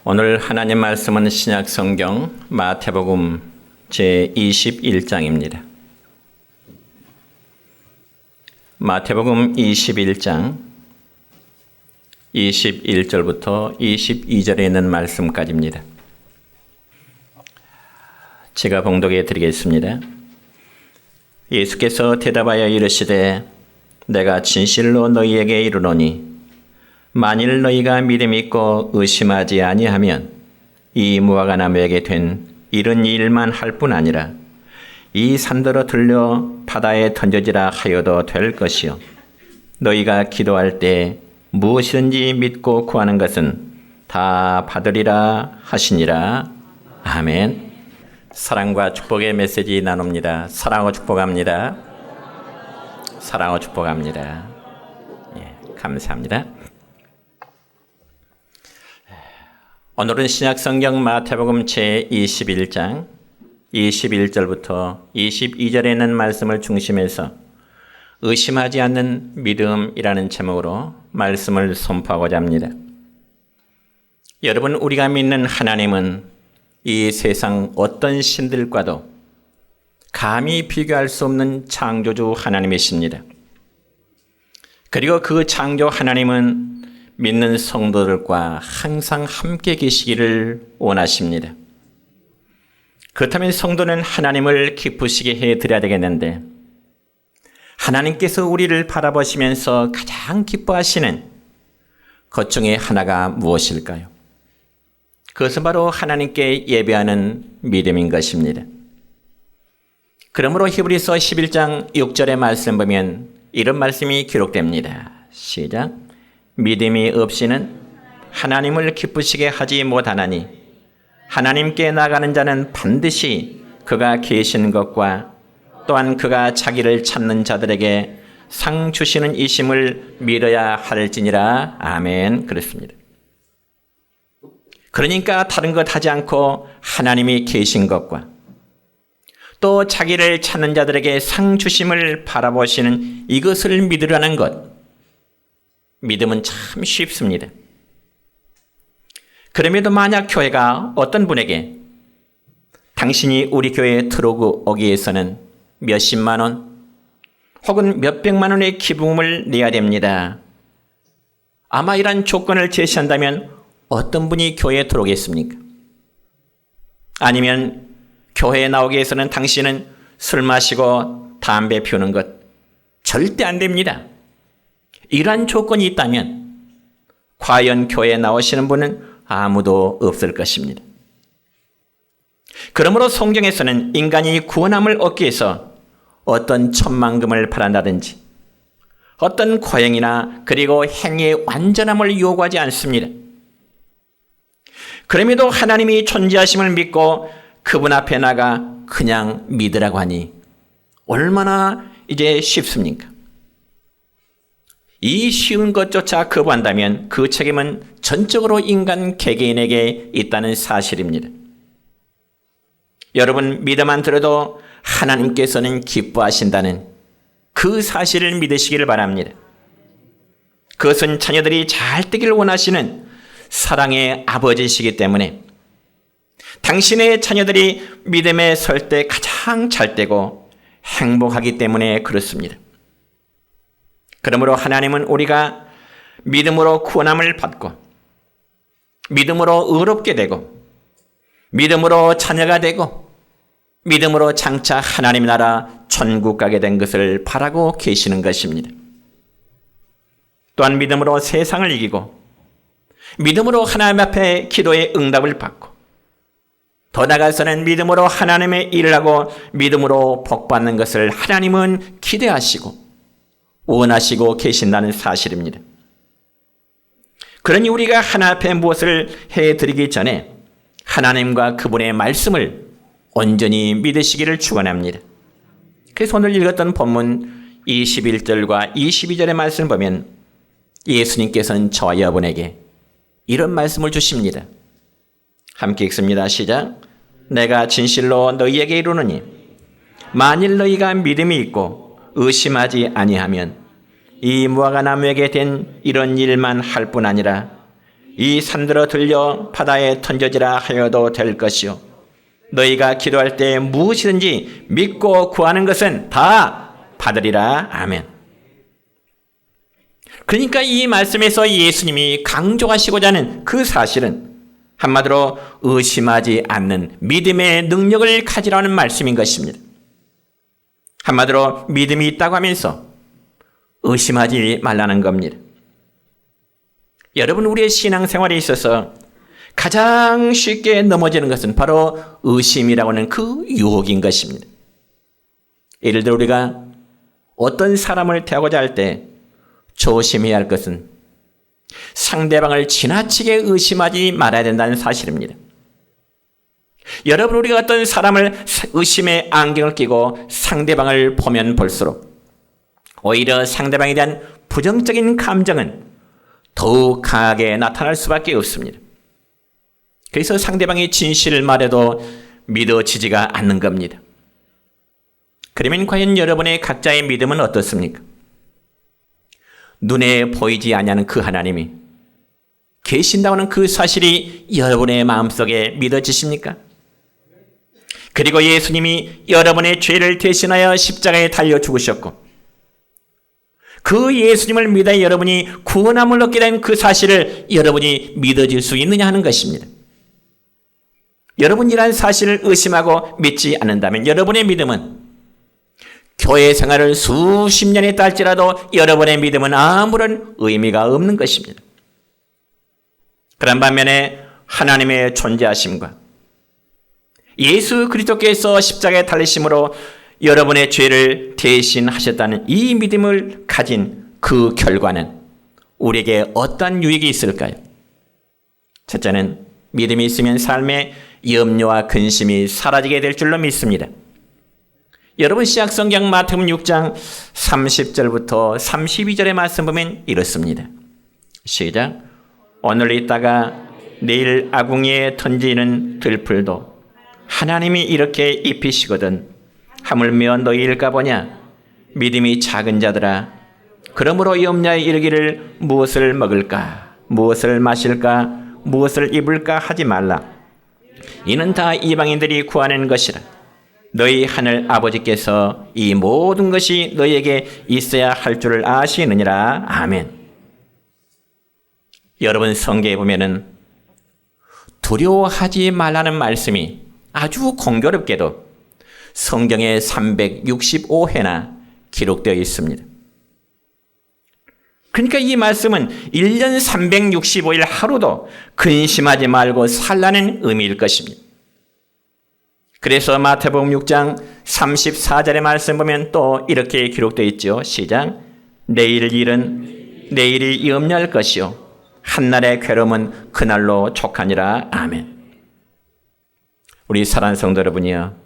오늘 하나님 말씀은 신약 성경 마태복음 제21장입니다. 마태복음 21장 21절부터 22절에 있는 말씀까지입니다. 제가 봉독해 드리겠습니다. 예수께서 대답하여 이르시되 내가 진실로 너희에게 이르노니 만일 너희가 믿음이 있고 의심하지 아니하면 이 무화과나무에게 된 이런 일만 할 뿐 아니라 이 산더러 들려 바다에 던져지라 하여도 될 것이요 너희가 기도할 때 무엇이든지 믿고 구하는 것은 다 받으리라 하시니라. 아멘. 사랑과 축복의 메시지 나눕니다. 사랑하고 축복합니다. 사랑하고 축복합니다. 감사합니다. 오늘은 신약성경 마태복음 제21장 21절부터 22절에 있는 말씀을 중심해서 의심하지 않는 믿음이라는 제목으로 말씀을 선포하고자 합니다. 여러분, 우리가 믿는 하나님은 이 세상 어떤 신들과도 감히 비교할 수 없는 창조주 하나님이십니다. 그리고 그 창조 하나님은 믿는 성도들과 항상 함께 계시기를 원하십니다. 그렇다면 성도는 하나님을 기쁘시게 해드려야 되겠는데, 하나님께서 우리를 바라보시면서 가장 기뻐하시는 것 중에 하나가 무엇일까요? 그것은 바로 하나님께 예배하는 믿음인 것입니다. 그러므로 히브리서 11장 6절의 말씀 보면 이런 말씀이 기록됩니다. 시작. 믿음이 없이는 하나님을 기쁘시게 하지 못하나니 하나님께 나가는 자는 반드시 그가 계신 것과 또한 그가 자기를 찾는 자들에게 상 주시는 이심을 믿어야 할지니라. 아멘. 그렇습니다. 그러니까 다른 것 하지 않고 하나님이 계신 것과 또 자기를 찾는 자들에게 상 주심을 바라보시는 이것을 믿으라는 것. 믿음은 참 쉽습니다. 그럼에도 만약 교회가 어떤 분에게 당신이 우리 교회에 들어오기 위해서는 몇십만 원 혹은 몇백만 원의 기부금을 내야 됩니다. 아마 이런 조건을 제시한다면 어떤 분이 교회에 들어오겠습니까? 아니면 교회에 나오기 위해서는 당신은 술 마시고 담배 피우는 것 절대 안 됩니다. 이러한 조건이 있다면 과연 교회에 나오시는 분은 아무도 없을 것입니다. 그러므로 성경에서는 인간이 구원함을 얻기 위해서 어떤 천만금을 바란다든지 어떤 고행이나 그리고 행위의 완전함을 요구하지 않습니다. 그럼에도 하나님이 존재하심을 믿고 그분 앞에 나가 그냥 믿으라고 하니 얼마나 이제 쉽습니까? 이 쉬운 것조차 거부한다면 그 책임은 전적으로 인간 개개인에게 있다는 사실입니다. 여러분, 믿어만 들어도 하나님께서는 기뻐하신다는 그 사실을 믿으시기를 바랍니다. 그것은 자녀들이 잘 되길 원하시는 사랑의 아버지시기 때문에 당신의 자녀들이 믿음에 설 때 가장 잘 되고 행복하기 때문에 그렇습니다. 그러므로 하나님은 우리가 믿음으로 구원함을 받고 믿음으로 의롭게 되고 믿음으로 자녀가 되고 믿음으로 장차 하나님 나라 천국 가게 된 것을 바라고 계시는 것입니다. 또한 믿음으로 세상을 이기고 믿음으로 하나님 앞에 기도의 응답을 받고 더 나아가서는 믿음으로 하나님의 일을 하고 믿음으로 복받는 것을 하나님은 기대하시고 원하시고 계신다는 사실입니다. 그러니 우리가 하나님 앞에 무엇을 해드리기 전에 하나님과 그분의 말씀을 온전히 믿으시기를 축원합니다. 그래서 오늘 읽었던 본문 21절과 22절의 말씀을 보면 예수님께서는 저와 여러분에게 이런 말씀을 주십니다. 함께 읽습니다. 시작. 내가 진실로 너희에게 이르노니 만일 너희가 믿음이 있고 의심하지 아니하면 이 무화과나무에게 된 이런 일만 할 뿐 아니라 이 산들어 들려 바다에 던져지라 하여도 될 것이요 너희가 기도할 때 무엇이든지 믿고 구하는 것은 다 받으리라. 아멘. 그러니까 이 말씀에서 예수님이 강조하시고자 하는 그 사실은 한마디로 의심하지 않는 믿음의 능력을 가지라는 말씀인 것입니다. 한마디로 믿음이 있다고 하면서 의심하지 말라는 겁니다. 여러분, 우리의 신앙생활에 있어서 가장 쉽게 넘어지는 것은 바로 의심이라고 하는 그 유혹인 것입니다. 예를 들어 우리가 어떤 사람을 대하고자 할 때 조심해야 할 것은 상대방을 지나치게 의심하지 말아야 된다는 사실입니다. 여러분, 우리가 어떤 사람을 의심의 안경을 끼고 상대방을 보면 볼수록 오히려 상대방에 대한 부정적인 감정은 더욱 강하게 나타날 수밖에 없습니다. 그래서 상대방이 진실을 말해도 믿어지지가 않는 겁니다. 그러면 과연 여러분의 각자의 믿음은 어떻습니까? 눈에 보이지 아니하는 그 하나님이 계신다고 하는 그 사실이 여러분의 마음속에 믿어지십니까? 그리고 예수님이 여러분의 죄를 대신하여 십자가에 달려 죽으셨고 그 예수님을 믿어 여러분이 구원함을 얻게 된 그 사실을 여러분이 믿어질 수 있느냐 하는 것입니다. 여러분이 이러한 사실을 의심하고 믿지 않는다면 여러분의 믿음은 교회 생활을 수십 년이 했다 할지라도 여러분의 믿음은 아무런 의미가 없는 것입니다. 그런 반면에 하나님의 존재하심과 예수 그리스도께서 십자가에 달리심으로 여러분의 죄를 대신하셨다는 이 믿음을 가진 그 결과는 우리에게 어떤 유익이 있을까요? 첫째는 믿음이 있으면 삶의 염려와 근심이 사라지게 될 줄로 믿습니다. 여러분, 신약성경 마태복음 6장 30절부터 32절의 말씀 보면 이렇습니다. 시작. 오늘 있다가 내일 아궁이에 던지는 들풀도 하나님이 이렇게 입히시거든 하물며 너희일까 보냐. 믿음이 작은 자들아, 그러므로 염려에 이르기를 무엇을 먹을까, 무엇을 마실까, 무엇을 입을까 하지 말라. 이는 다 이방인들이 구하는 것이라. 너희 하늘 아버지께서 이 모든 것이 너희에게 있어야 할 줄을 아시느니라. 아멘. 여러분, 성경에 보면은 두려워하지 말라는 말씀이 아주 공교롭게도 성경에 365회나 기록되어 있습니다. 그러니까 이 말씀은 1년 365일 하루도 근심하지 말고 살라는 의미일 것입니다. 그래서 마태복음 6장 34절의 말씀 보면 또 이렇게 기록되어 있죠. 시작. 내일 일은 내일이 염려할 것이요 한날의 괴로움은 그날로 족하니라. 아멘. 우리 사랑하는 성도 여러분이요,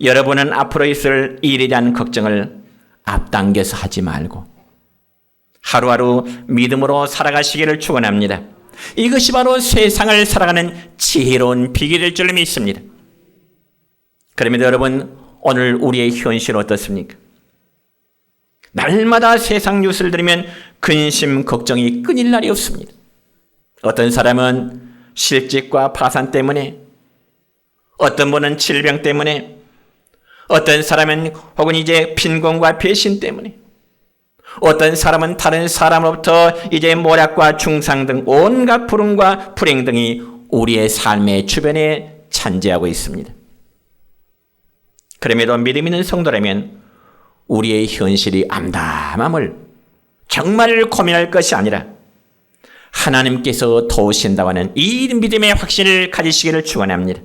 여러분은 앞으로 있을 일에 대한 걱정을 앞당겨서 하지 말고 하루하루 믿음으로 살아가시기를 축원합니다. 이것이 바로 세상을 살아가는 지혜로운 비결이 될 줄 믿습니다. 그러면 여러분, 오늘 우리의 현실은 어떻습니까? 날마다 세상 뉴스를 들으면 근심, 걱정이 끊일 날이 없습니다. 어떤 사람은 실직과 파산 때문에, 어떤 분은 질병 때문에, 어떤 사람은 혹은 이제 빈곤과 배신 때문에, 어떤 사람은 다른 사람으로부터 이제 모략과 중상 등 온갖 불운과 불행 등이 우리의 삶의 주변에 잔재하고 있습니다. 그럼에도 믿음 있는 성도라면 우리의 현실이 암담함을 정말 고민할 것이 아니라 하나님께서 도우신다고 하는 이 믿음의 확신을 가지시기를 축원합니다.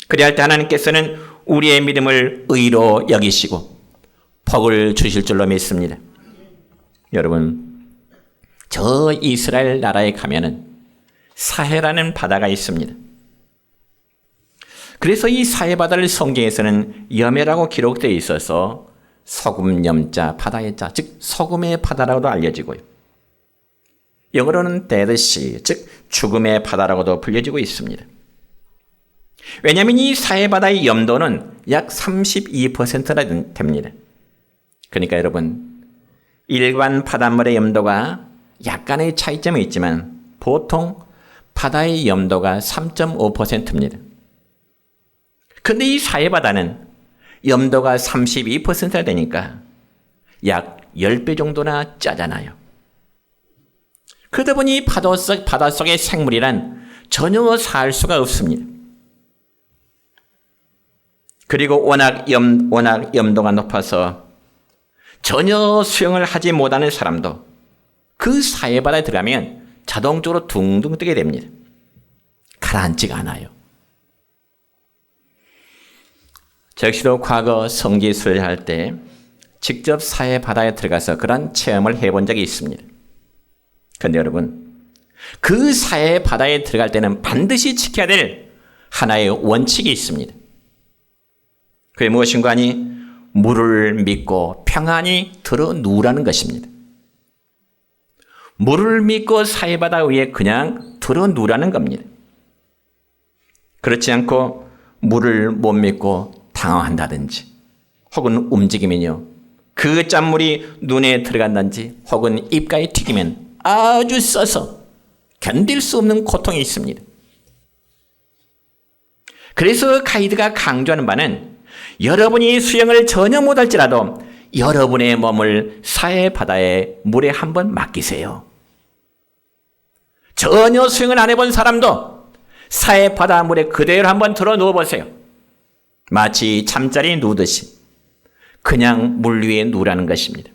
그리할 때 하나님께서는 우리의 믿음을 의로 여기시고 복을 주실 줄로 믿습니다. 여러분, 저 이스라엘 나라에 가면은 사해라는 바다가 있습니다. 그래서 이 사해 바다를 성경에서는 염해라고 기록되어 있어서 소금 염자 바다의 자, 즉 소금의 바다라고도 알려지고요. 영어로는 데드 시, 즉 죽음의 바다라고도 불려지고 있습니다. 왜냐하면 이 사해 바다의 염도는 약 32%나 됩니다. 그러니까 여러분, 일반 바닷물의 염도가 약간의 차이점이 있지만 보통 바다의 염도가 3.5%입니다. 근데 이 사해바다는 염도가 32%나 되니까 약 10배 정도나 짜잖아요. 그러다 보니 바닷속의 생물이란 전혀 살 수가 없습니다. 그리고 워낙 염도가 높아서 전혀 수영을 하지 못하는 사람도 그 사해바다에 들어가면 자동적으로 둥둥 뜨게 됩니다. 가라앉지가 않아요. 저 역시도 과거 성지순례를 할 때 직접 사해바다에 들어가서 그런 체험을 해본 적이 있습니다. 그런데 여러분, 그 사해바다에 들어갈 때는 반드시 지켜야 될 하나의 원칙이 있습니다. 그게 무엇인가 하니 물을 믿고 평안히 들어 누우라는 것입니다. 물을 믿고 사해바다 위에 그냥 들어 누우라는 겁니다. 그렇지 않고 물을 못 믿고 당황한다든지 혹은 움직이면요, 그 짠물이 눈에 들어간다든지 혹은 입가에 튀기면 아주 써서 견딜 수 없는 고통이 있습니다. 그래서 가이드가 강조하는 바는 여러분이 수영을 전혀 못할지라도 여러분의 몸을 사해바다의 물에 한번 맡기세요. 전혀 수영을 안 해본 사람도 사해바다 물에 그대로 한번 들어 누워보세요. 마치 잠자리에 누우듯이 그냥 물 위에 누우라는 것입니다.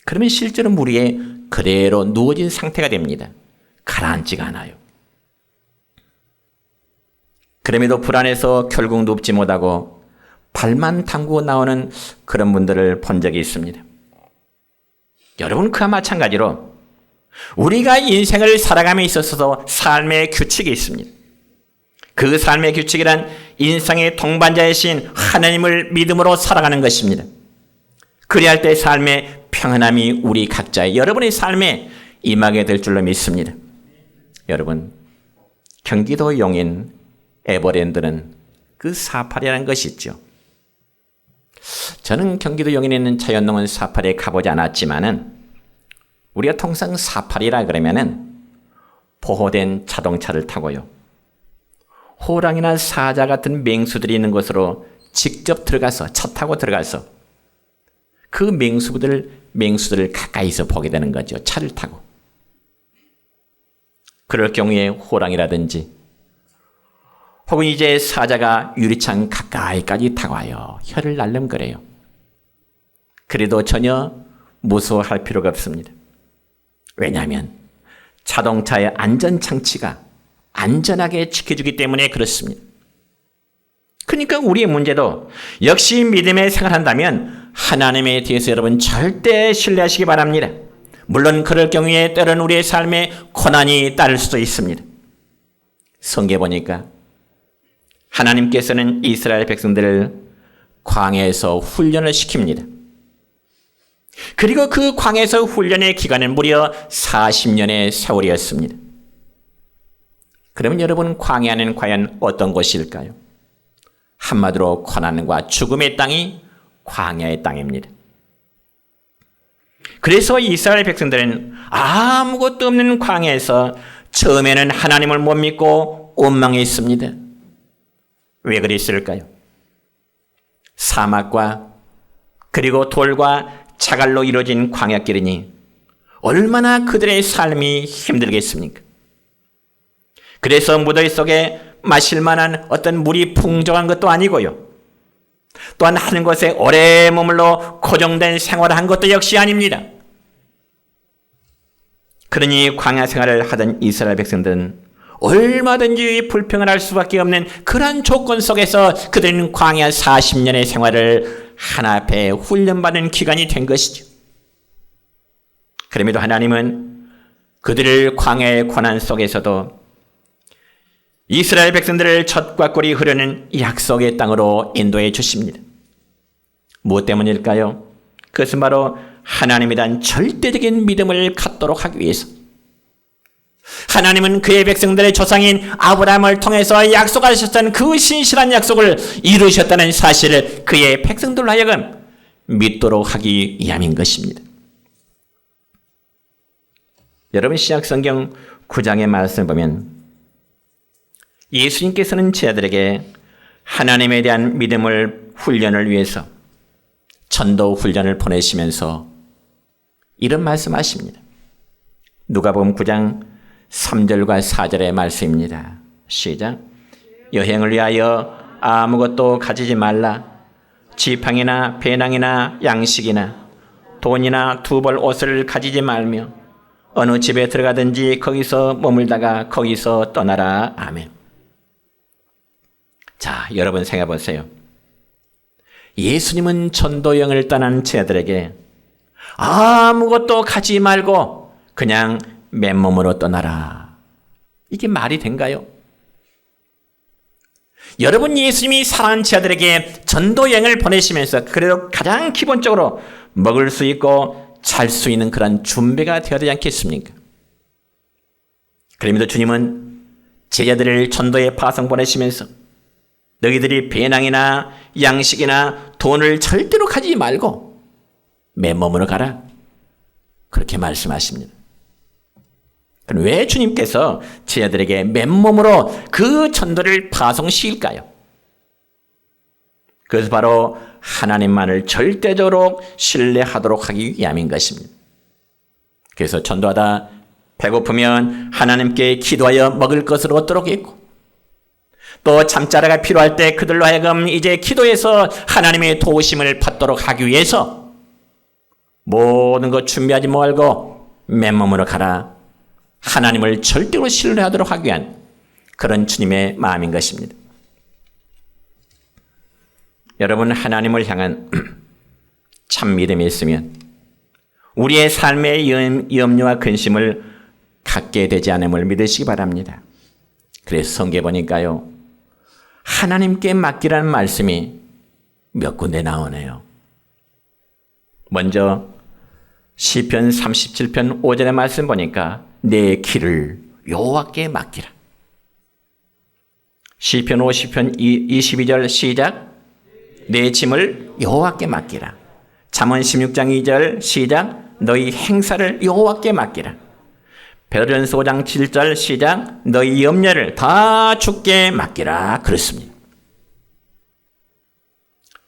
그러면 실제로 물 위에 그대로 누워진 상태가 됩니다. 가라앉지가 않아요. 그럼에도 불안해서 결국 눕지 못하고 발만 담그고 나오는 그런 분들을 본 적이 있습니다. 여러분, 그와 마찬가지로 우리가 인생을 살아감에 있어서도 삶의 규칙이 있습니다. 그 삶의 규칙이란 인생의 동반자이신 하나님을 믿음으로 살아가는 것입니다. 그리할 때 삶의 평안함이 우리 각자의 여러분의 삶에 임하게 될 줄로 믿습니다. 여러분, 경기도 용인 에버랜드는 그 사파리라는 것이 있죠. 저는 경기도 용인에 있는 자연농원 사파리에 가보지 않았지만은 우리가 통상 사파리라 그러면은 보호된 자동차를 타고요, 호랑이나 사자 같은 맹수들이 있는 곳으로 직접 들어가서 차 타고 들어가서 그 맹수들을 가까이서 보게 되는 거죠. 차를 타고. 그럴 경우에 호랑이라든지 혹은 이제 사자가 유리창 가까이까지 다가와요. 혀를 날름거려요. 그래도 전혀 무서워할 필요가 없습니다. 왜냐하면 자동차의 안전장치가 안전하게 지켜주기 때문에 그렇습니다. 그러니까 우리의 문제도 역시 믿음의 생활한다면 하나님에 대해서 여러분 절대 신뢰하시기 바랍니다. 물론 그럴 경우에 때로는 우리의 삶에 고난이 따를 수도 있습니다. 성경에 보니까 하나님께서는 이스라엘 백성들을 광야에서 훈련을 시킵니다. 그리고 그 광야에서 훈련의 기간은 무려 40년의 세월이었습니다. 그러면 여러분, 광야는 과연 어떤 곳일까요? 한마디로 고난과 죽음의 땅이 광야의 땅입니다. 그래서 이스라엘 백성들은 아무것도 없는 광야에서 처음에는 하나님을 못 믿고 원망했습니다. 왜 그랬을까요? 사막과 그리고 돌과 자갈로 이루어진 광야길이니 얼마나 그들의 삶이 힘들겠습니까? 그래서 무더위 속에 마실 만한 어떤 물이 풍족한 것도 아니고요, 또한 한 곳에 오래 머물러 고정된 생활을 한 것도 역시 아닙니다. 그러니 광야 생활을 하던 이스라엘 백성들은 얼마든지 불평을 할 수밖에 없는 그러한 조건 속에서 그들은 광야 40년의 생활을 하나 앞에 훈련받은 기간이 된 것이죠. 그럼에도 하나님은 그들을 광야의 고난 속에서도 이스라엘 백성들을 젖과 꿀이 흐르는 약속의 땅으로 인도해 주십니다. 무엇 때문일까요? 그것은 바로 하나님에 대한 절대적인 믿음을 갖도록 하기 위해서. 하나님은 그의 백성들의 조상인 아브라함을 통해서 약속하셨던 그 신실한 약속을 이루셨다는 사실을 그의 백성들로 하여금 믿도록 하기 위함인 것입니다. 여러분, 신약성경 9장의 말씀을 보면 예수님께서는 제자들에게 하나님에 대한 믿음을 훈련을 위해서 전도 훈련을 보내시면서 이런 말씀하십니다. 누가복음 9장 3절과 4절의 말씀입니다. 시작. 여행을 위하여 아무것도 가지지 말라. 지팡이나 배낭이나 양식이나 돈이나 두 벌 옷을 가지지 말며 어느 집에 들어가든지 거기서 머물다가 거기서 떠나라. 아멘. 자, 여러분 생각해 보세요. 예수님은 전도여행을 떠난 제자들에게 아무것도 가지 말고 그냥 맨몸으로 떠나라. 이게 말이 된가요? 여러분, 예수님이 사랑하는 제자들에게 전도여행을 보내시면서 그래도 가장 기본적으로 먹을 수 있고 잘 수 있는 그런 준비가 되어야 되지 않겠습니까? 그럼에도 주님은 제자들을 전도에 파송 보내시면서 너희들이 배낭이나 양식이나 돈을 절대로 가지지 말고 맨몸으로 가라. 그렇게 말씀하십니다. 그럼 왜 주님께서 제자들에게 맨몸으로 그 전도를 파송시킬까요? 그것은 바로 하나님만을 절대적으로 신뢰하도록 하기 위함인 것입니다. 그래서 전도하다 배고프면 하나님께 기도하여 먹을 것을 얻도록 했고, 또 잠자리가 필요할 때 그들로 하여금 이제 기도해서 하나님의 도우심을 받도록 하기 위해서 모든 것 준비하지 말고 맨몸으로 가라. 하나님을 절대로 신뢰하도록 하기 위한 그런 주님의 마음인 것입니다. 여러분, 하나님을 향한 참 믿음이 있으면 우리의 삶의 염려와 근심을 갖게 되지 않음을 믿으시기 바랍니다. 그래서 성경에 보니까요, 하나님께 맡기라는 말씀이 몇 군데 나오네요. 먼저 시편 37편 5절의 말씀 보니까 내 길을 여호와께 맡기라. 시편 50편 22절 시작. 내 짐을 여호와께 맡기라. 잠언 16장 2절 시작. 너희 행사를 여호와께 맡기라. 베드로전서 5장 7절 시작. 너희 염려를 다 주께 맡기라. 그렇습니다.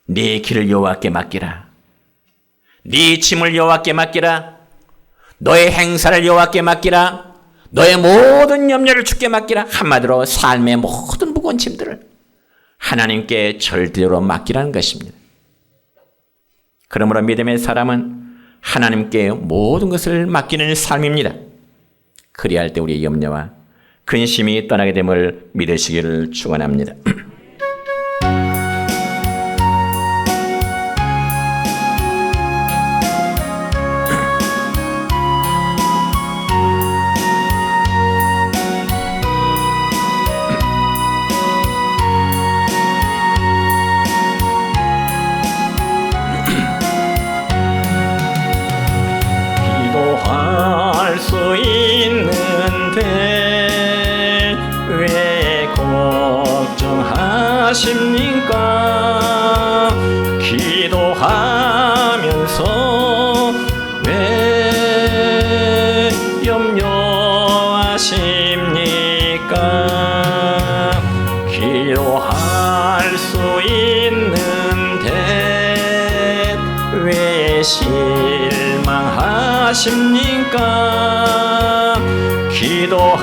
네 길을 여호와께 맡기라. 네 짐을 여호와께 맡기라. 너의 행사를 여호와께 맡기라. 너의 모든 염려를 주께 맡기라. 한마디로 삶의 모든 무거운 짐들을 하나님께 절대로 맡기라는 것입니다. 그러므로 믿음의 사람은 하나님께 모든 것을 맡기는 삶입니다. 그리할 때 우리의 염려와 근심이 떠나게 됨을 믿으시기를 축원합니다. 기도할 수 있는데 왜 걱정하십니까? 기도하면서 왜 염려하십니까? 기도할 수 있는데 왜 실망하십니까? 기도하면서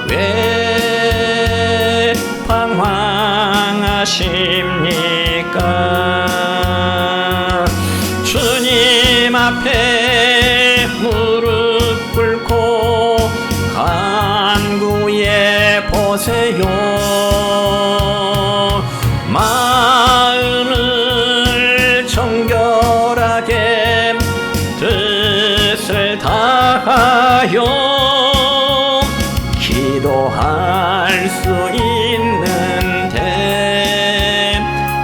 왜 방황하십니까? 주님 앞에 무릎 꿇고 간구해 보세요. 마음을 정결하게 뜻을 다하여 기도할 수 있는데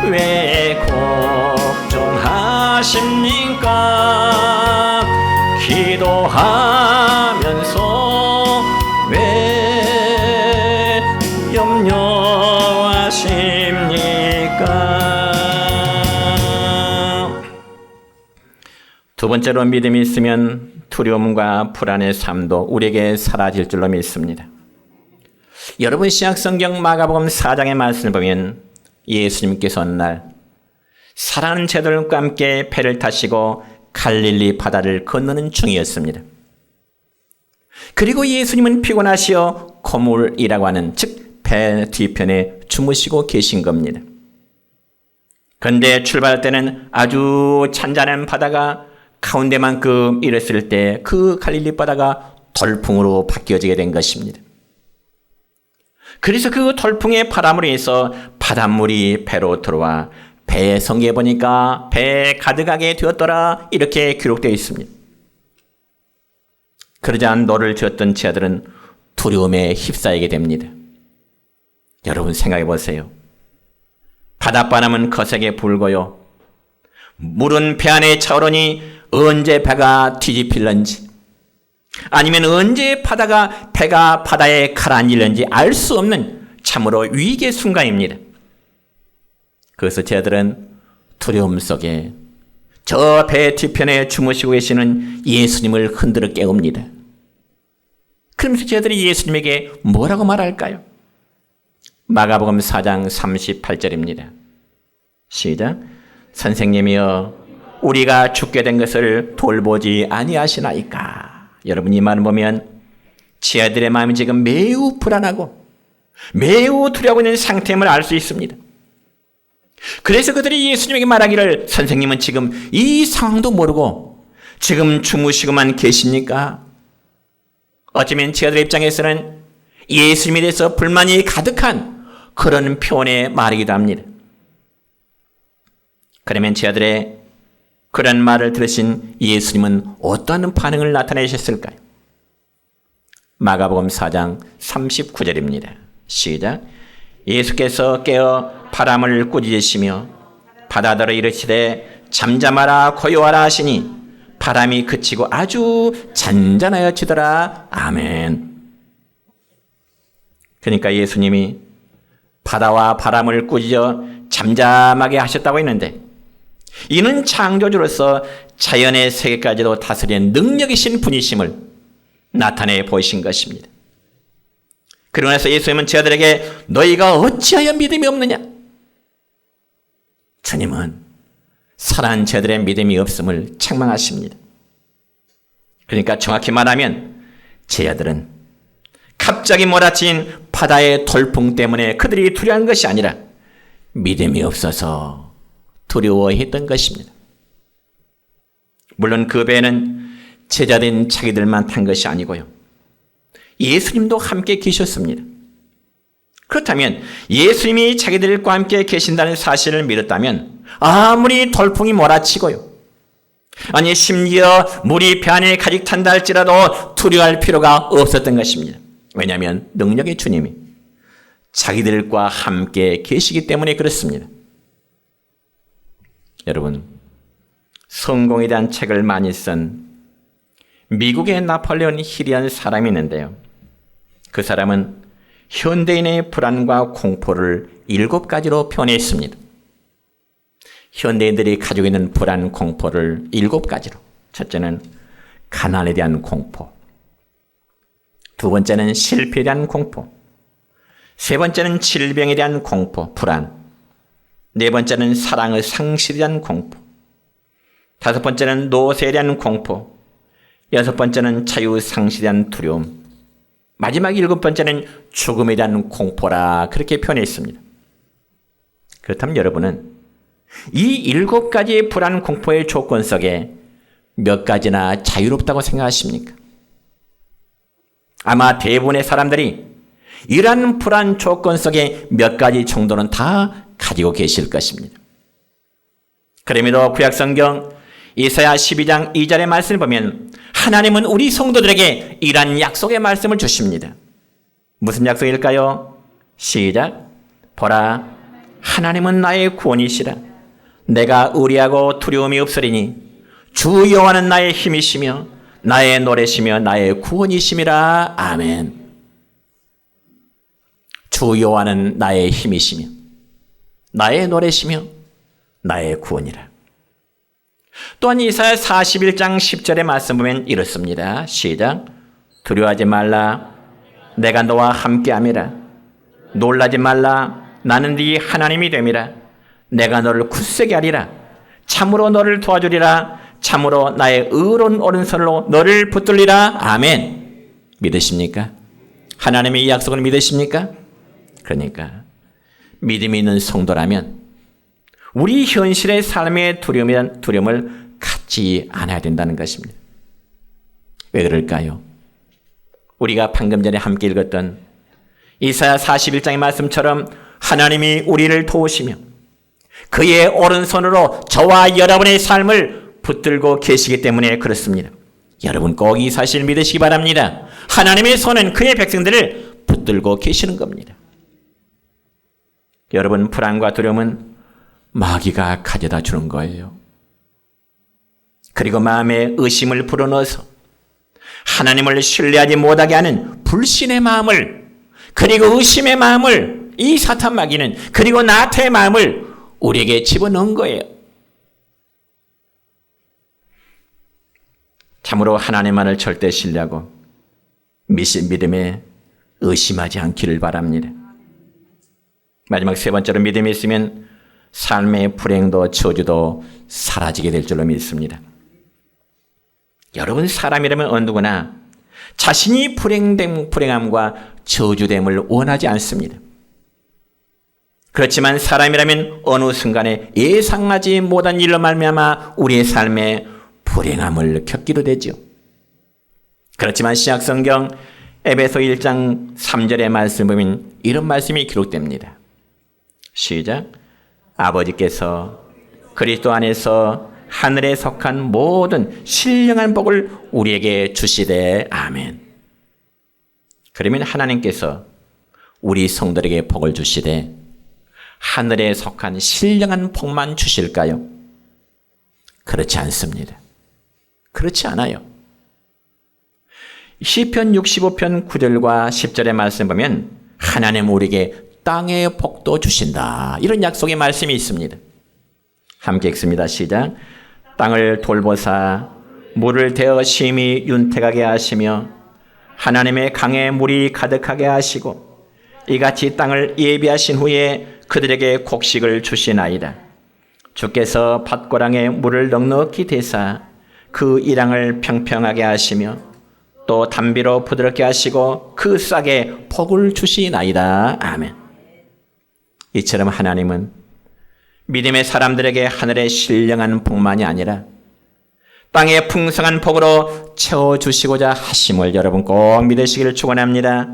왜 걱정하십니까? 기도하면서 왜 염려하십니까? 두 번째로 믿음이 있으면 두려움과 불안의 삶도 우리에게 사라질 줄로 믿습니다. 여러분 신약성경 마가복음 4장의 말씀을 보면 예수님께서 어느 날 사랑하는 제자들과 함께 배를 타시고 갈릴리 바다를 건너는 중이었습니다. 그리고 예수님은 피곤하시어 고물이라고 하는 즉 배 뒤편에 주무시고 계신 겁니다. 그런데 출발할 때는 아주 잔잔한 바다가 가운데만큼 이랬을 때 그 갈릴리 바다가 돌풍으로 바뀌어지게 된 것입니다. 그래서 그 돌풍의 바람으로 인해서 바닷물이 배로 들어와 배의 성경에 보니까 배에 가득하게 되었더라 이렇게 기록되어 있습니다. 그러자 노를 지었던 제자들은 두려움에 휩싸이게 됩니다. 여러분 생각해 보세요. 바닷바람은 거세게 불고요. 물은 배 안에 차오르니 언제 배가 뒤집힐런지 아니면 언제 배가 바다에 가라앉을는지 알 수 없는 참으로 위기의 순간입니다. 그래서 제자들은 두려움 속에 저 배 뒤편에 주무시고 계시는 예수님을 흔들어 깨웁니다. 그러면서 제자들이 예수님에게 뭐라고 말할까요? 마가복음 4장 38절입니다. 시작. 선생님이여 우리가 죽게 된 것을 돌보지 아니하시나이까. 여러분 이 말을 보면 제자들의 마음이 지금 매우 불안하고 매우 두려워하고 있는 상태임을 알 수 있습니다. 그래서 그들이 예수님에게 말하기를 선생님은 지금 이 상황도 모르고 지금 주무시고만 계십니까? 어쩌면 제자들의 입장에서는 예수님에 대해서 불만이 가득한 그런 표현의 말이기도 합니다. 그러면 제자들의 그런 말을 들으신 예수님은 어떠한 반응을 나타내셨을까요? 마가복음 4장 39절입니다. 시작. 예수께서 깨어 바람을 꾸짖으시며 바다더러 이르시되 잠잠하라 고요하라 하시니 바람이 그치고 아주 잔잔하여지더라. 아멘. 그러니까 예수님이 바다와 바람을 꾸짖어 잠잠하게 하셨다고 했는데 이는 창조주로서 자연의 세계까지도 다스리는 능력이신 분이심을 나타내 보이신 것입니다. 그러고 나서 예수님은 제자들에게 너희가 어찌하여 믿음이 없느냐? 주님은 사랑하는 제자들의 믿음이 없음을 책망하십니다. 그러니까 정확히 말하면 제자들은 갑자기 몰아친 바다의 돌풍 때문에 그들이 두려워한 것이 아니라 믿음이 없어서 두려워했던 것입니다. 물론 그 배에는 제자된 자기들만 탄 것이 아니고요. 예수님도 함께 계셨습니다. 그렇다면 예수님이 자기들과 함께 계신다는 사실을 믿었다면 아무리 돌풍이 몰아치고요. 아니 심지어 물이 배 안에 가득 탄다 할지라도 두려워할 필요가 없었던 것입니다. 왜냐하면 능력의 주님이 자기들과 함께 계시기 때문에 그렇습니다. 여러분, 성공에 대한 책을 많이 쓴 미국의 나폴레온 힐이라는 사람이 있는데요. 그 사람은 현대인의 불안과 공포를 7가지로 표현했습니다. 현대인들이 가지고 있는 불안, 공포를 7가지로. 첫째는 가난에 대한 공포. 두 번째는 실패에 대한 공포. 세 번째는 질병에 대한 공포, 불안. 네 번째는 사랑의 상실에 대한 공포. 다섯 번째는 노쇠에 대한 공포. 여섯 번째는 자유 상실에 대한 두려움. 마지막 7번째는 죽음에 대한 공포라 그렇게 표현했습니다. 그렇다면 여러분은 이 7가지의 불안 공포의 조건 속에 몇 가지나 자유롭다고 생각하십니까? 아마 대부분의 사람들이 이러한 불안 조건 속에 몇 가지 정도는 다 가지고 계실 것입니다. 그럼에도 구약성경 이사야 12장 2절의 말씀을 보면 하나님은 우리 성도들에게 이러한 약속의 말씀을 주십니다. 무슨 약속일까요? 시작. 보라, 하나님은 나의 구원이시라. 내가 의리하고 두려움이 없으리니 주 여호와는 나의 힘이시며 나의 노래시며 나의 구원이심이라. 아멘. 주 여호와는 나의 힘이시며 나의 노래시며 나의 구원이라. 또한 이사야 41장 10절의 말씀 보면 이렇습니다. 시작. 두려워하지 말라. 내가 너와 함께함이라. 놀라지 말라. 나는 네 하나님이 됨이라. 내가 너를 굳세게 하리라. 참으로 너를 도와주리라. 참으로 나의 의로운 오른손으로 너를 붙들리라. 아멘. 믿으십니까? 하나님의 이 약속을 믿으십니까? 그러니까 믿음이 있는 성도라면 우리 현실의 삶의 두려움을 갖지 않아야 된다는 것입니다. 왜 그럴까요? 우리가 방금 전에 함께 읽었던 이사야 41장의 말씀처럼 하나님이 우리를 도우시며 그의 오른손으로 저와 여러분의 삶을 붙들고 계시기 때문에 그렇습니다. 여러분 꼭 이 사실을 믿으시기 바랍니다. 하나님의 손은 그의 백성들을 붙들고 계시는 겁니다. 여러분 불안과 두려움은 마귀가 가져다 주는 거예요. 그리고 마음에 의심을 불어넣어서 하나님을 신뢰하지 못하게 하는 불신의 마음을, 그리고 의심의 마음을 이 사탄 마귀는, 그리고 나태의 마음을 우리에게 집어넣은 거예요. 참으로 하나님만을 절대 신뢰하고 믿음에 의심하지 않기를 바랍니다. 마지막 세 번째로 믿음이 있으면 삶의 불행도 저주도 사라지게 될 줄로 믿습니다. 여러분 사람이라면 어느 누구나 자신이 불행함과 저주됨을 원하지 않습니다. 그렇지만 사람이라면 어느 순간에 예상하지 못한 일로 말미암아 우리의 삶에 불행함을 겪기도 되죠. 그렇지만 신약성경 에베소 1장 3절의 말씀 보면 이런 말씀이 기록됩니다. 시작. 아버지께서 그리스도 안에서 하늘에 속한 모든 신령한 복을 우리에게 주시되 아멘. 그러면 하나님께서 우리 성도에게 복을 주시되 하늘에 속한 신령한 복만 주실까요? 그렇지 않습니다. 그렇지 않아요. 시편 65편 9절과 10절의 말씀 보면 하나님 우리에게 땅의 복도 주신다. 이런 약속의 말씀이 있습니다. 함께 읽습니다. 시작. 땅을 돌보사 물을 대어 심히 윤택하게 하시며 하나님의 강에 물이 가득하게 하시고 이같이 땅을 예비하신 후에 그들에게 곡식을 주시나이다. 주께서 밭고랑에 물을 넉넉히 대사 그 이랑을 평평하게 하시며 또 담비로 부드럽게 하시고 그 싹에 복을 주시나이다. 아멘. 이처럼 하나님은 믿음의 사람들에게 하늘의 신령한 복만이 아니라 땅의 풍성한 복으로 채워주시고자 하심을 여러분 꼭 믿으시기를 축원합니다.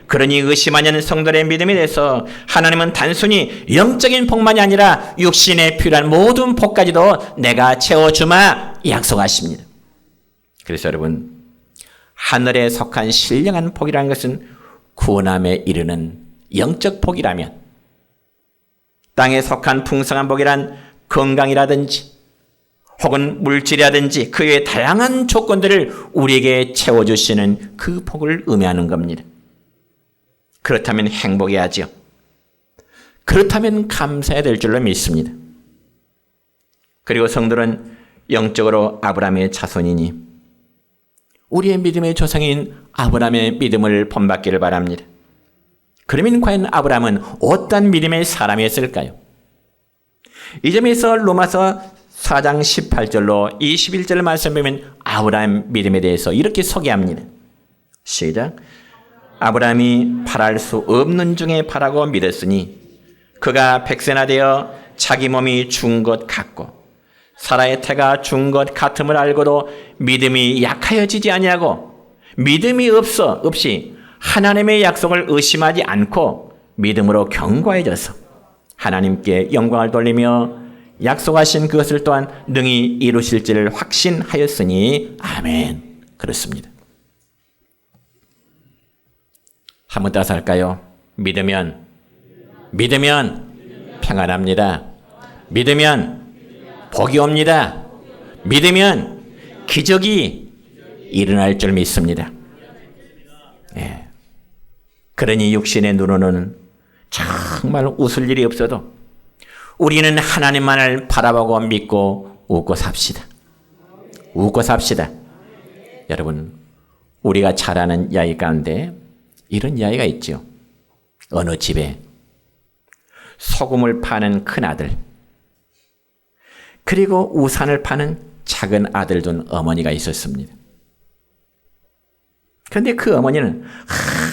그러니 의심하지 않는 성도의 믿음에 대해서 하나님은 단순히 영적인 복만이 아니라 육신에 필요한 모든 복까지도 내가 채워주마 약속하십니다. 그래서 여러분 하늘에 속한 신령한 복이라는 것은 구원함에 이르는 영적 복이라면 땅에 속한 풍성한 복이란 건강이라든지 혹은 물질이라든지 그 외의 다양한 조건들을 우리에게 채워주시는 그 복을 의미하는 겁니다. 그렇다면 행복해야죠. 그렇다면 감사해야 될 줄로 믿습니다. 그리고 성도는 영적으로 아브라함의 자손이니 우리의 믿음의 조상인 아브라함의 믿음을 본받기를 바랍니다. 그러면 과연 아브라함은 어떤 믿음의 사람이었을까요? 이 점에서 로마서 4장 18절로 21절 말씀 보면 아브라함 믿음에 대해서 이렇게 소개합니다. 시작. 아브라함이 바랄 수 없는 중에 바라고 믿었으니 그가 백세나 되어 자기 몸이 죽은 것 같고 사라의 태가 죽은 것 같음을 알고도 믿음이 약하여지지 아니하고 믿음이 없이 하나님의 약속을 의심하지 않고 믿음으로 견고해져서 하나님께 영광을 돌리며 약속하신 그것을 또한 능히 이루실지를 확신하였으니 아멘. 그렇습니다. 한번 따서 할까요? 믿으면 평안합니다. 믿으면 복이 옵니다. 믿으면 기적이 일어날 줄 믿습니다. 예. 그러니 육신의 눈으로는 정말 웃을 일이 없어도 우리는 하나님만을 바라보고 믿고 웃고 삽시다. 웃고 삽시다. 여러분, 우리가 잘 아는 이야기 가운데 이런 이야기가 있죠. 어느 집에 소금을 파는 큰아들, 그리고 우산을 파는 작은 아들 둔 어머니가 있었습니다. 그런데 그 어머니는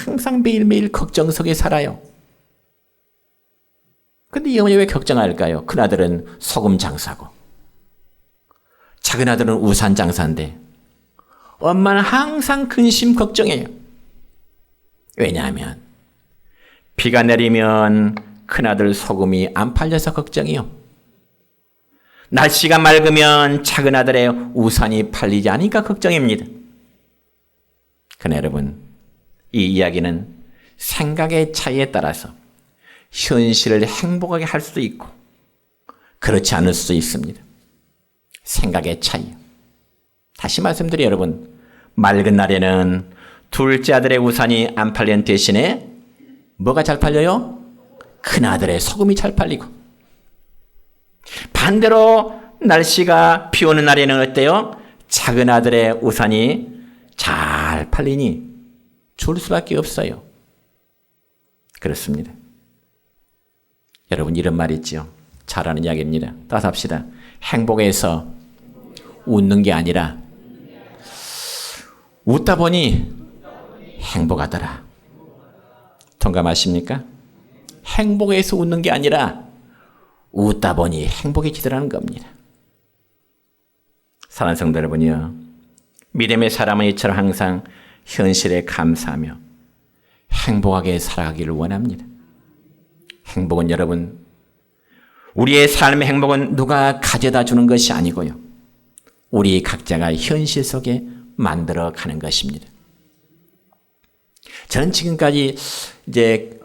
항상 매일매일 걱정 속에 살아요. 그런데 이 어머니 왜 걱정할까요? 큰아들은 소금 장사고 작은 아들은 우산 장사인데 엄마는 항상 근심 걱정해요. 왜냐하면 비가 내리면 큰아들 소금이 안 팔려서 걱정이요. 날씨가 맑으면 작은 아들의 우산이 팔리지 않으니까 걱정입니다. 그러나 여러분, 이 이야기는 생각의 차이에 따라서 현실을 행복하게 할 수도 있고 그렇지 않을 수도 있습니다. 생각의 차이. 다시 말씀드려요, 여러분. 맑은 날에는 둘째 아들의 우산이 안 팔리는 대신에 뭐가 잘 팔려요? 큰아들의 소금이 잘 팔리고, 반대로 날씨가 비 오는 날에는 어때요? 작은 아들의 우산이 잘 팔리니 줄 수밖에 없어요. 그렇습니다. 여러분, 이런 말 있죠. 잘 아는 이야기입니다. 따라서 합시다. 행복에서 웃는 게 아니라 웃다 보니 행복하더라. 동감하십니까? 행복에서 웃는 게 아니라 웃다 보니 행복해지더라는 겁니다. 사랑하는 성도 여러분이요, 믿음의 사람은 이처럼 항상 현실에 감사하며 행복하게 살아가기를 원합니다. 행복은 여러분, 우리의 삶의 행복은 누가 가져다 주는 것이 아니고요, 우리 각자가 현실 속에 만들어가는 것입니다. 저는 지금까지 이제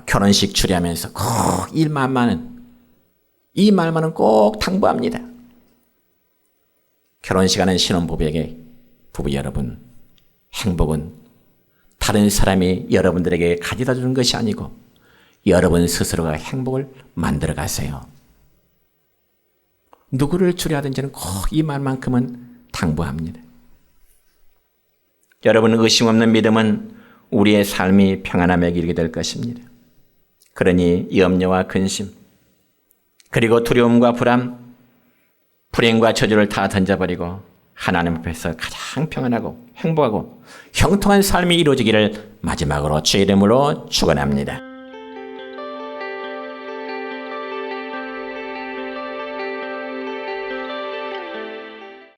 결혼식 추리하면서 꼭 이 말만은 꼭 당부합니다. 결혼식 하는 신혼부부에게, 부부 여러분, 행복은 다른 사람이 여러분들에게 가져다 주는 것이 아니고 여러분 스스로가 행복을 만들어 가세요. 누구를 추리하든지는 꼭 이 말만큼은 당부합니다. 여러분, 의심 없는 믿음은 우리의 삶이 평안함에 이르게 될 것입니다. 그러니 염려와 근심, 그리고 두려움과 불안, 불행과 저주를 다 던져버리고 하나님 앞에서 가장 평안하고 행복하고 형통한 삶이 이루어지기를 마지막으로 주의 이름으로 축원합니다.